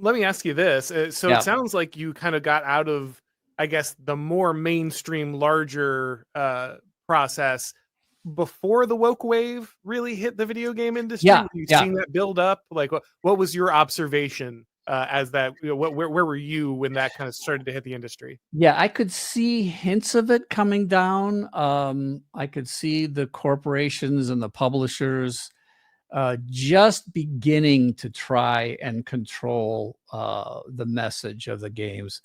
let me ask you this. So Yeah. it sounds like you kind of got out of, I guess, the more mainstream, larger process before the woke wave really hit the video game industry. Yeah, You've yeah. seen that build up. Like, what was your observation as that? Where were you when that kind of started to hit the industry? Yeah, I could see hints of it coming down. I could see the corporations and the publishers just beginning to try and control the message of the games.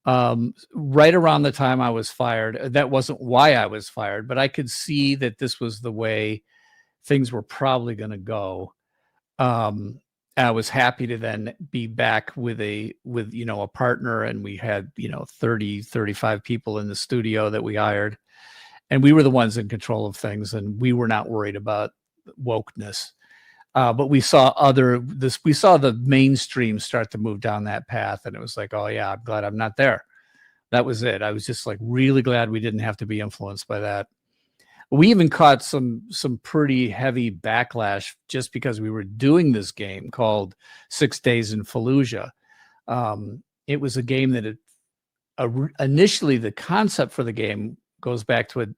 Right around the time I was fired, that wasn't why I was fired, but I could see that this was the way things were probably going to go. I was happy to then be back with a partner, and we had 30 35 people in the studio that we hired, and we were the ones in control of things, and we were not worried about wokeness. But we saw the mainstream start to move down that path, and it was like, oh yeah, I'm glad I'm not there. That was it. I was just like really glad we didn't have to be influenced by that. We even caught some pretty heavy backlash just because we were doing this game called 6 Days in Fallujah. It was a game that initially the concept for the game goes back to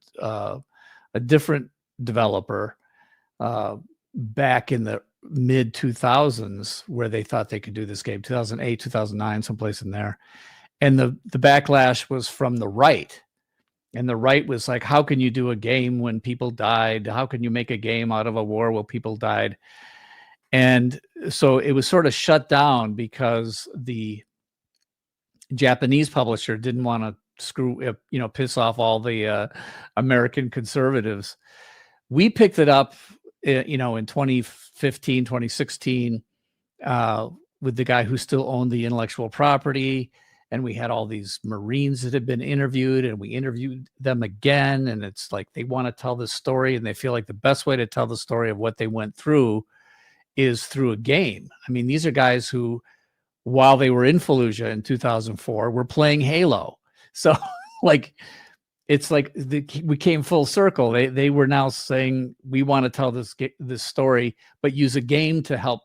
a different developer back in the mid 2000s, where they thought they could do this game, 2008, 2009, someplace in there. And the backlash was from the right. And the right was like, how can you do a game when people died? How can you make a game out of a war where people died? And so it was sort of shut down because the Japanese publisher didn't want to piss off all the American conservatives. We picked it up, in 2015, 2016, with the guy who still owned the intellectual property. And we had all these Marines that had been interviewed, and we interviewed them again. And it's like they want to tell this story, and they feel like the best way to tell the story of what they went through is through a game. I mean, these are guys who, while they were in Fallujah in 2004, were playing Halo. So like, it's like we came full circle. They were now saying, we want to tell this story, but use a game to help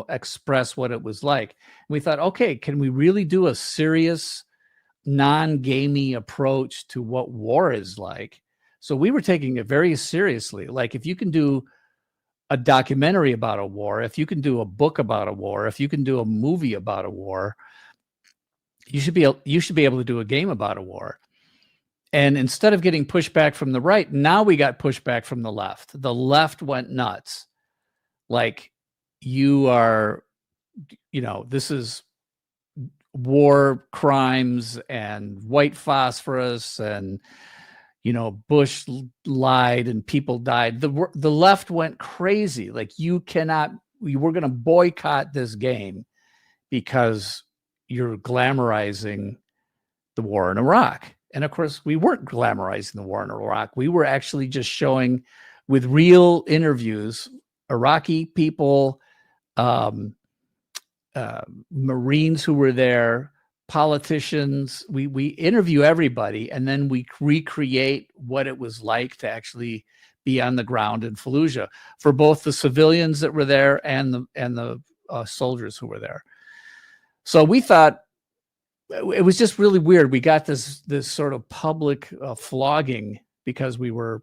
express what it was like. And we thought, okay, can we really do a serious non-gamey approach to what war is like? So we were taking it very seriously. Like, if you can do a documentary about a war, if you can do a book about a war, if you can do a movie about a war, you should be able to do a game about a war. And instead of getting pushback from the right, now we got pushback from the left. The left went nuts. Like, you are, this is war crimes and white phosphorus, and, Bush lied and people died. The left went crazy. Like, we're going to boycott this game because you're glamorizing the war in Iraq. And of course, we weren't glamorizing the war in Iraq. We were actually just showing, with real interviews, Iraqi people, Marines who were there, politicians. We interview everybody, and then we recreate what it was like to actually be on the ground in Fallujah for both the civilians that were there and the soldiers who were there. So we thought it was just really weird. We got this sort of public flogging because we were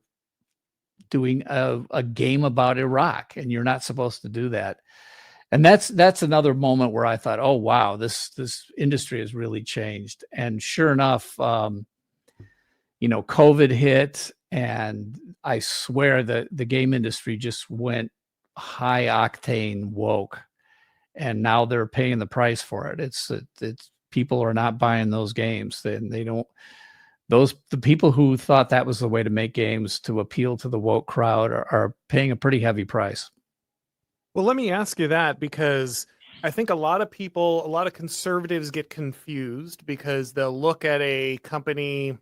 doing a game about Iraq, and you're not supposed to do that. And that's another moment where I thought, oh wow, this industry has really changed. And sure enough, COVID hit, and I swear that the game industry just went high octane woke, and now they're paying the price for it. It's people are not buying those games. The people who thought that was the way to make games to appeal to the woke crowd are paying a pretty heavy price. Well, let me ask you that, because I think a lot of conservatives get confused because they'll look at a company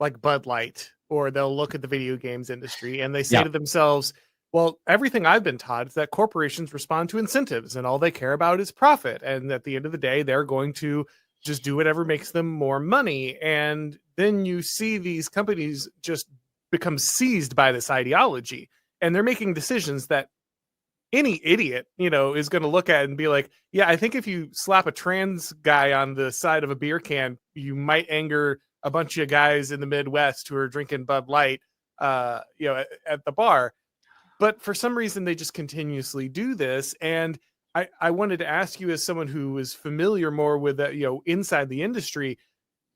like Bud Light, or they'll look at the video games industry, and they say to themselves, well, everything I've been taught is that corporations respond to incentives and all they care about is profit. And at the end of the day, they're going to just do whatever makes them more money. And then you see these companies just become seized by this ideology, and they're making decisions that any idiot, is going to look at it and be like, yeah, I think if you slap a trans guy on the side of a beer can, you might anger a bunch of guys in the Midwest who are drinking Bud Light, at the bar. But for some reason, they just continuously do this. And I wanted to ask you, as someone who is familiar more with that, inside the industry,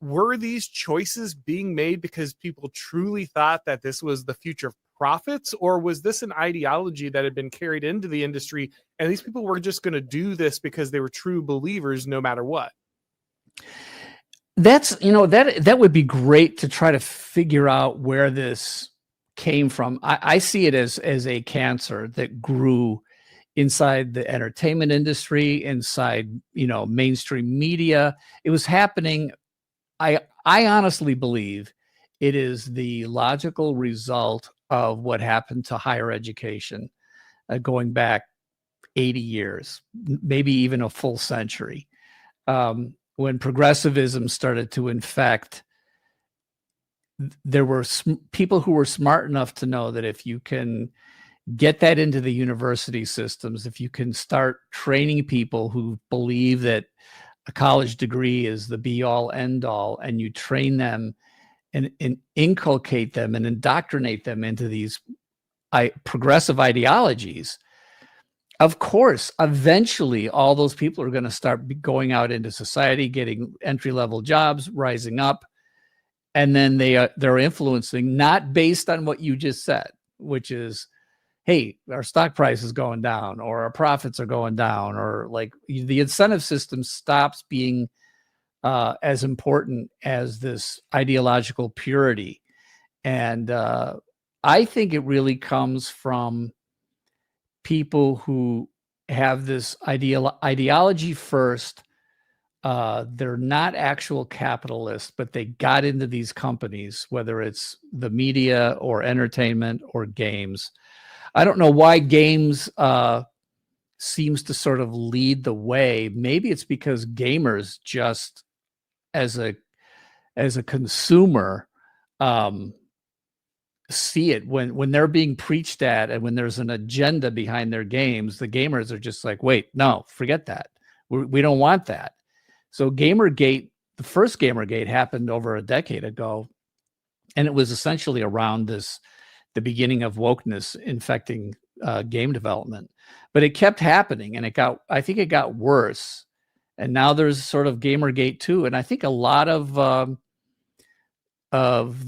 were these choices being made because people truly thought that this was the future of profits, or was this an ideology that had been carried into the industry and these people were just going to do this because they were true believers no matter what? That's, that would be great to try to figure out where this came from. I see it as a cancer that grew inside the entertainment industry, inside, mainstream media. It was happening. I honestly believe it is the logical result of what happened to higher education, going back 80 years, maybe even a full century. When progressivism started to infect, there were people who were smart enough to know that if you can get that into the university systems, if you can start training people who believe that a college degree is the be all end all, and you train them and inculcate them and indoctrinate them into these progressive ideologies, of course, eventually all those people are going to start going out into society, getting entry-level jobs, rising up, and then they're influencing, not based on what you just said, which is, hey, our stock price is going down, or our profits are going down, or like the incentive system stops being as important as this ideological purity. And I think it really comes from people who have this ideology first. They're not actual capitalists, but they got into these companies, whether it's the media or entertainment or games. I don't know why games seems to sort of lead the way. Maybe it's because gamers just, as a consumer, see it when they're being preached at, and when there's an agenda behind their games, the gamers are just like, wait, no, forget that. We don't want that. So Gamergate, the first Gamergate happened over a decade ago, and it was essentially around the beginning of wokeness infecting game development. But it kept happening, and I think it got worse. And now there's sort of Gamergate 2. And I think a lot of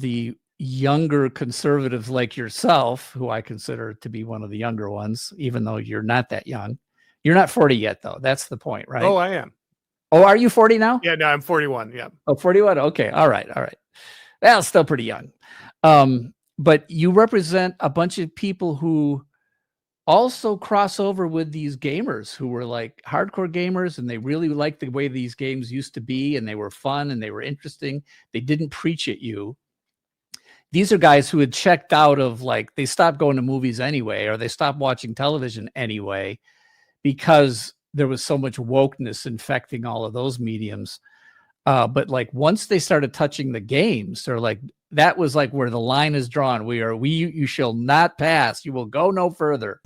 the younger conservatives like yourself, who I consider to be one of the younger ones, even though you're not that young. You're not 40 yet, though. That's the point, right? Oh, I am. Oh, are you 40 now? Yeah, no, I'm 41. Yeah. Oh, 41. Okay. All right. Well, still pretty young. But you represent a bunch of people who also cross over with these gamers who were like hardcore gamers, and they really liked the way these games used to be, and they were fun and they were interesting. They didn't preach at you. These are guys who had checked out of, like, they stopped going to movies anyway, or they stopped watching television anyway, because there was so much wokeness infecting all of those mediums. But like once they started touching the games, they're like, that was like where the line is drawn. You shall not pass. You will go no further.